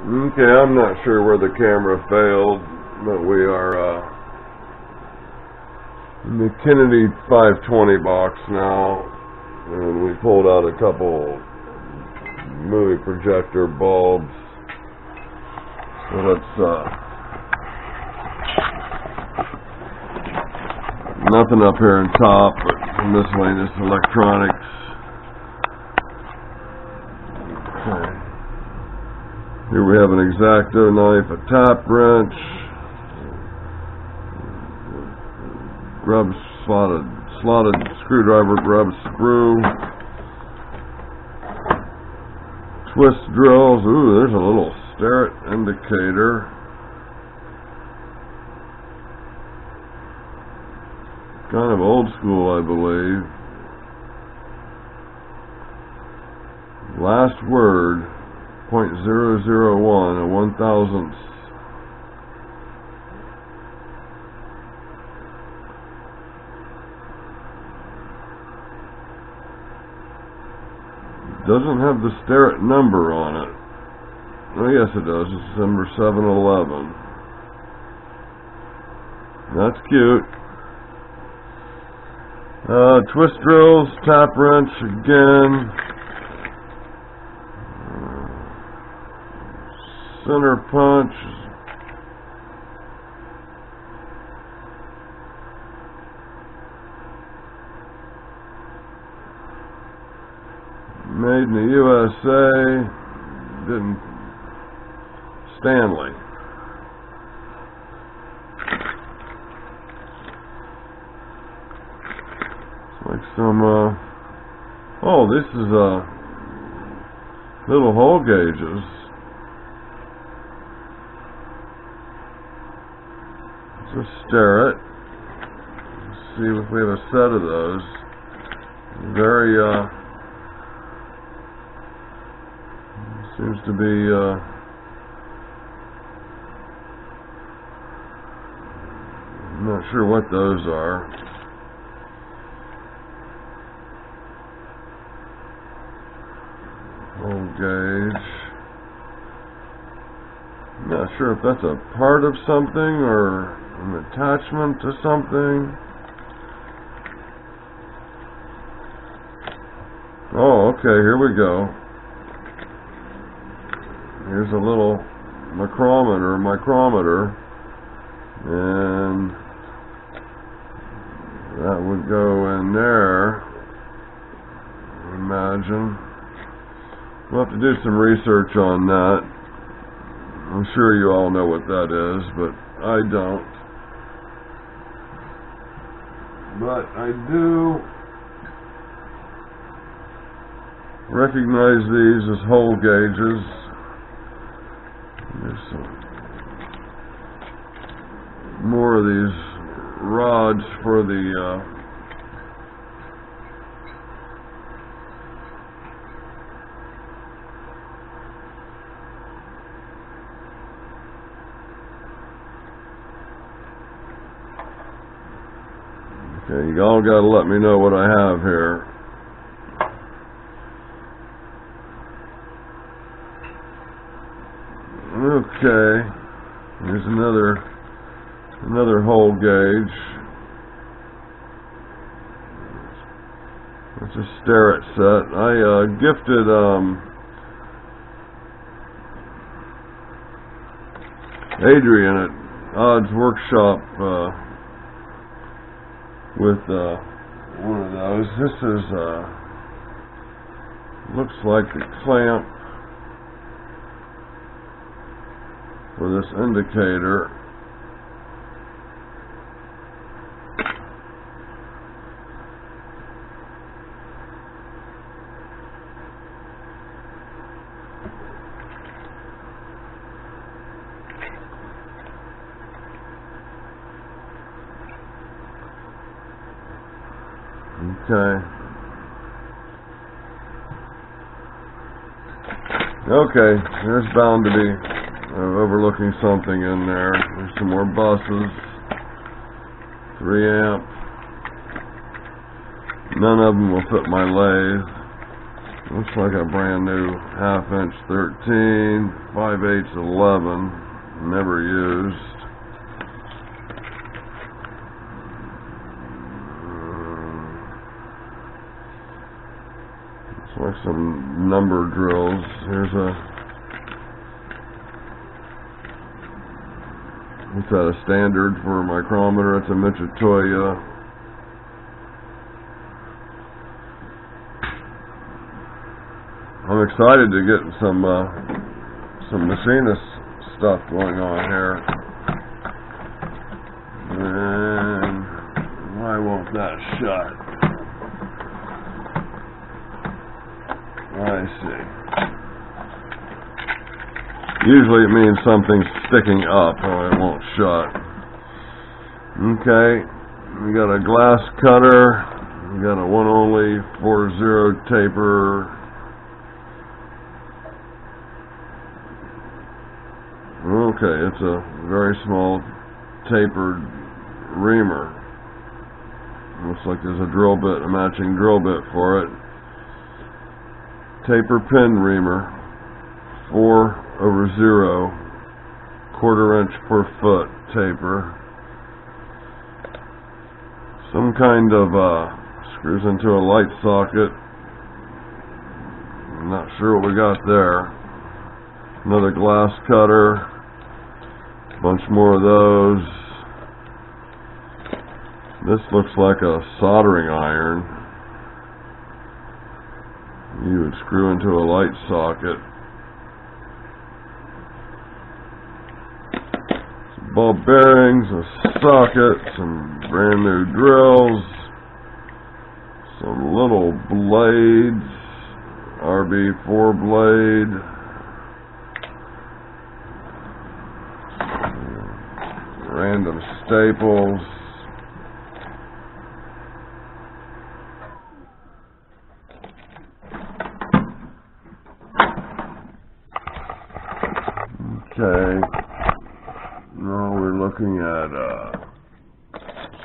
Okay, I'm not sure where the camera failed, but we are in the Kennedy 520 box now, and we pulled out a couple movie projector bulbs. So let's nothing up here on top, but miscellaneous electronics. Okay. Here we have an X-Acto knife, a tap wrench, slotted screwdriver, grub screw, twist drills. Ooh, there's a little stare indicator. Kind of old school, I believe. Last word. 0.001, a 1,000th. Doesn't have the Starrett number on it. Oh yes it does, it's number 711. That's cute. Twist drills, tap wrench again. Center punch. Made in the USA. Didn't. Stanley. It's like some oh, this is little hole gauges. Just stare it. Let's see if we have a set of those. Very, seems to be, I'm not sure what those are. Hole gauge. I'm not sure if that's a part of something or an attachment to something. Oh, okay, here we go. Here's a little micrometer, and that would go in there, I imagine. We'll have to do some research on that. I'm sure you all know what that is, but I don't. But I do recognize these as hole gauges. There's some more of these rods for the okay, you all gotta let me know what I have here. Okay, here's another hole gauge. It's a Starrett set. I gifted Adrian at Odd's Workshop with one of those. This is looks like the clamp for this indicator. Okay. Okay, there's bound to be overlooking something in there. There's some more buses. 3 amp. None of them will fit my lathe. Looks like a brand new 1/2 inch 13, 5/8 11, never used. Looks like some number drills. Here's is that a standard for a micrometer? It's a Michitoya. I'm excited to get some machinist stuff going on here. And why won't that shut? I see. Usually it means something's sticking up or it won't shut. Okay, we got a glass cutter. We got a 1-only 4/0 taper. Okay, it's a very small tapered reamer. Looks like there's a drill bit, a matching drill bit for it. Taper pin reamer, 4/0, 1/4 inch per foot taper. Some kind of screws into a light socket. I'm not sure what we got there. Another glass cutter. A bunch more of those. This looks like a soldering iron. You would screw into a light socket. Some ball bearings, a socket, some brand new drills, some little blades, RB4 blade, random staples. Okay, now we're looking at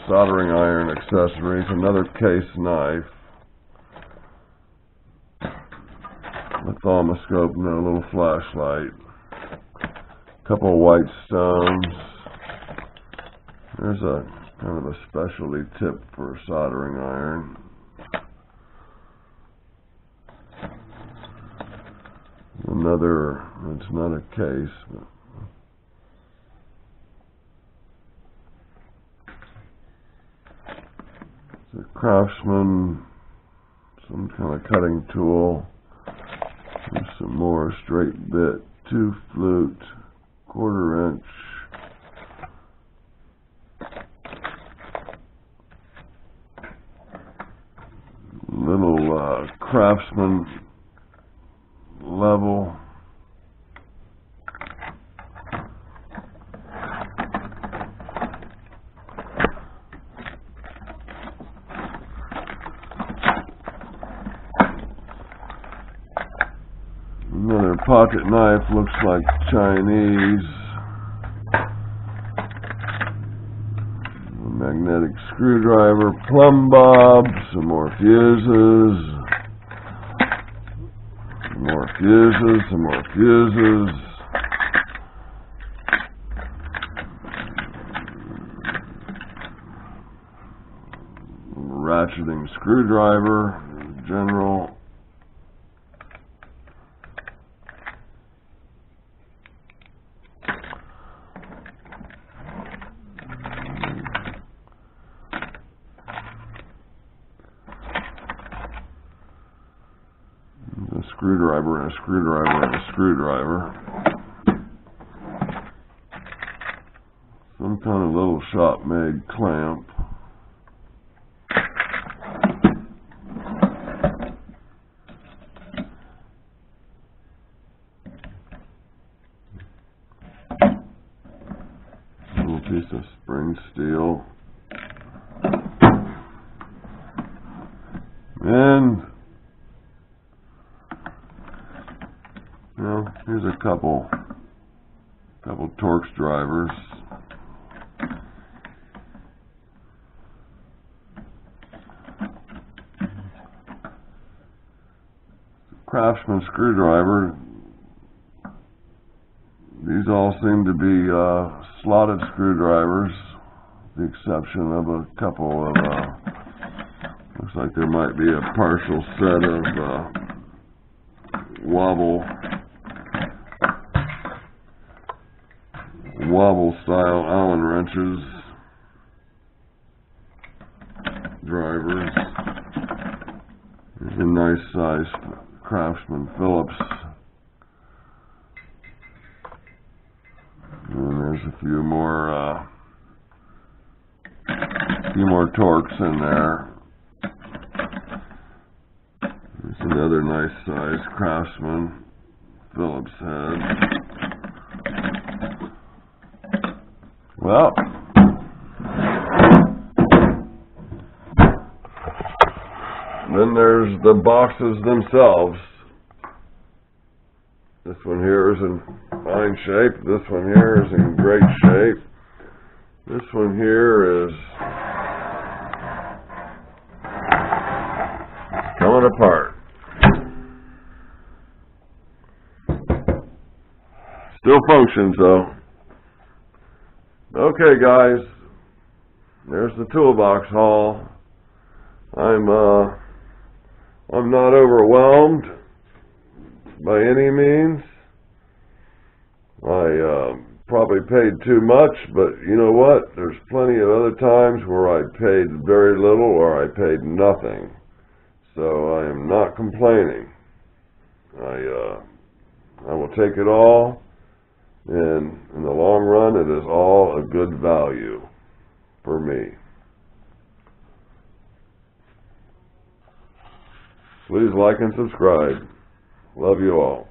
soldering iron accessories, another case knife, a thermoscope and a little flashlight, a couple of white stones. There's a kind of a specialty tip for soldering iron. Another, it's not a case, but it's a Craftsman, some kind of cutting tool. There's some more straight bit, 2 flute, 1/4 inch. Little Craftsman level. Another pocket knife, looks like Chinese. A magnetic screwdriver, plumb bob, some more fuses. More fuses, some more fuses. Ratcheting screwdriver, general. A screwdriver and a screwdriver and a screwdriver. Some kind of little shop-made clamp. A little piece of spring steel. And well, here's a couple Torx drivers. Craftsman screwdriver. These all seem to be slotted screwdrivers, with the exception of a couple of, looks like there might be a partial set of wobble style Allen wrenches, drivers. There's a nice size Craftsman Phillips. And there's a few more torques in there. There's another nice size Craftsman Phillips head. Well, then there's the boxes themselves. This one here is in fine shape. This one here is in great shape. This one here is coming apart. Still functions though. Okay guys, there's the toolbox haul. I'm not overwhelmed by any means. I probably paid too much, but you know what? There's plenty of other times where I paid very little or I paid nothing. So I am not complaining. I will take it all, and in the long run it is all a good value for me. Please like and subscribe. Love you all.